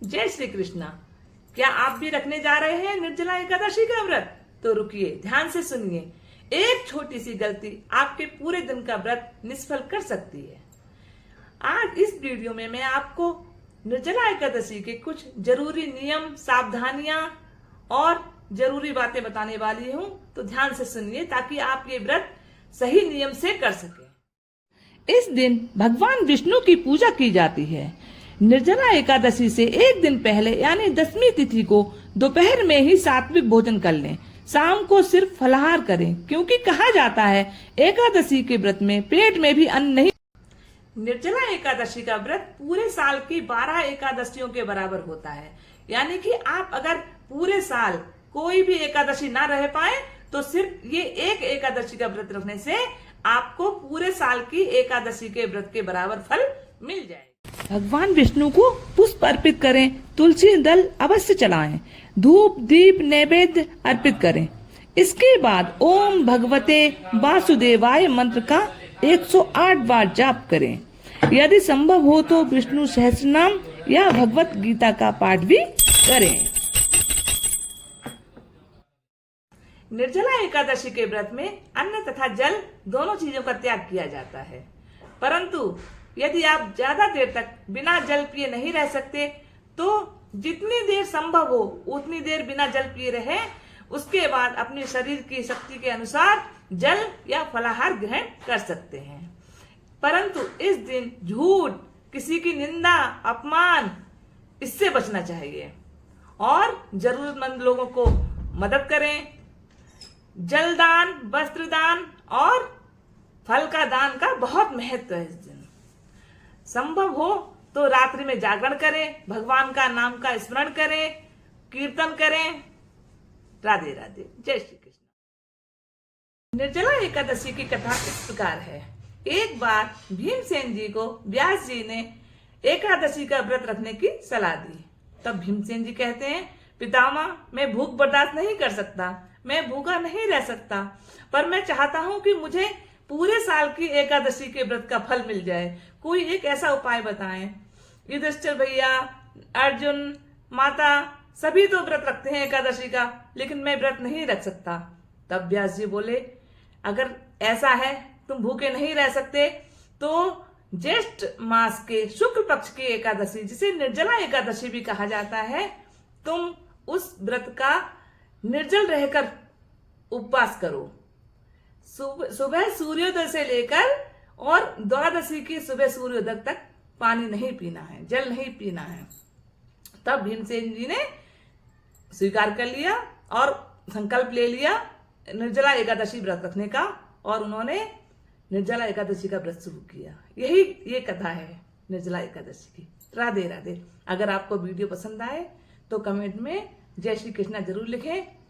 जय श्री कृष्णा। क्या आप भी रखने जा रहे हैं निर्जला एकादशी का व्रत? तो रुकिए, ध्यान से सुनिए। एक छोटी सी गलती आपके पूरे दिन का व्रत निष्फल कर सकती है। आज इस वीडियो में मैं आपको निर्जला एकादशी के कुछ जरूरी नियम, सावधानियां और जरूरी बातें बताने वाली हूं, तो ध्यान से सुनिए ताकि आप ये व्रत सही नियम से कर सकें। इस दिन भगवान विष्णु की पूजा की जाती है। निर्जला एकादशी से एक दिन पहले यानी 10वीं तिथि को दोपहर में ही सात्विक भोजन कर लें। शाम को सिर्फ फलाहार करें, क्योंकि कहा जाता है एकादशी के व्रत में पेट में भी अन्न नहीं। निर्जला एकादशी का व्रत पूरे साल की 12 एकादशियों के बराबर होता है। यानी कि आप अगर पूरे साल कोई भी एकादशी ना रह पाए तो सिर्फ ये एक एकादशी का व्रत रखने से आपको पूरे साल की एकादशी के व्रत के बराबर फल मिल जाए। भगवान विष्णु को पुष्प अर्पित करें, तुलसी दल अवश्य चलाएं, धूप दीप नैवेद्य अर्पित करें। इसके बाद ओम भगवते वासुदेवाय मंत्र का 108 बार जाप करें। यदि संभव हो तो विष्णु सहस्रनाम या भगवत गीता का पाठ भी करें। निर्जला एकादशी के व्रत में अन्न तथा जल दोनों चीजों का त्याग किया जाता है, परंतु यदि आप ज्यादा देर तक बिना जल पिए नहीं रह सकते तो जितनी देर संभव हो उतनी देर बिना जल पिए रहे। उसके बाद अपने शरीर की शक्ति के अनुसार जल या फलाहार ग्रहण कर सकते हैं, परंतु इस दिन झूठ, किसी की निंदा, अपमान, इससे बचना चाहिए और जरूरतमंद लोगों को मदद करें। जल दान, वस्त्र दान और फल का दान का बहुत महत्व है। इस दिन संभव हो तो रात्रि में जागरण करें, भगवान का नाम का स्मरण करें, कीर्तन करें। राधे राधे, जय श्री कृष्ण। निर्जला एकादशी की कथा इस प्रकार है। एक बार भीमसेन जी को व्यास जी ने एकादशी का व्रत रखने की सलाह दी। तब भीमसेन जी कहते हैं, पितामह, मैं भूख बर्दाश्त नहीं कर सकता, मैं भूखा नहीं रह सकता, पर मैं चाहता हूं कि मुझे पूरे साल की एकादशी के व्रत का फल मिल जाए। कोई एक ऐसा उपाय बताएं। युधिष्ठिर भैया, अर्जुन, माता सभी तो व्रत रखते हैं एकादशी का, लेकिन मैं व्रत नहीं रख सकता। तब व्यास जी बोले, अगर ऐसा है तुम भूखे नहीं रह सकते तो ज्येष्ठ मास के शुक्ल पक्ष की एकादशी, जिसे निर्जला एकादशी भी कहा जाता है, तुम उस व्रत का निर्जल रहकर उपवास करो। सुबह सूर्योदय से लेकर और द्वादशी की सुबह सूर्योदय तक पानी नहीं पीना है, जल नहीं पीना है। तब भीमसेन जी ने स्वीकार कर लिया और संकल्प ले लिया निर्जला एकादशी व्रत रखने का, और उन्होंने निर्जला एकादशी का व्रत शुरू किया। यही ये कथा है निर्जला एकादशी की। राधे राधे। अगर आपको वीडियो पसंद आए तो कमेंट में जय श्री कृष्णा जरूर लिखें।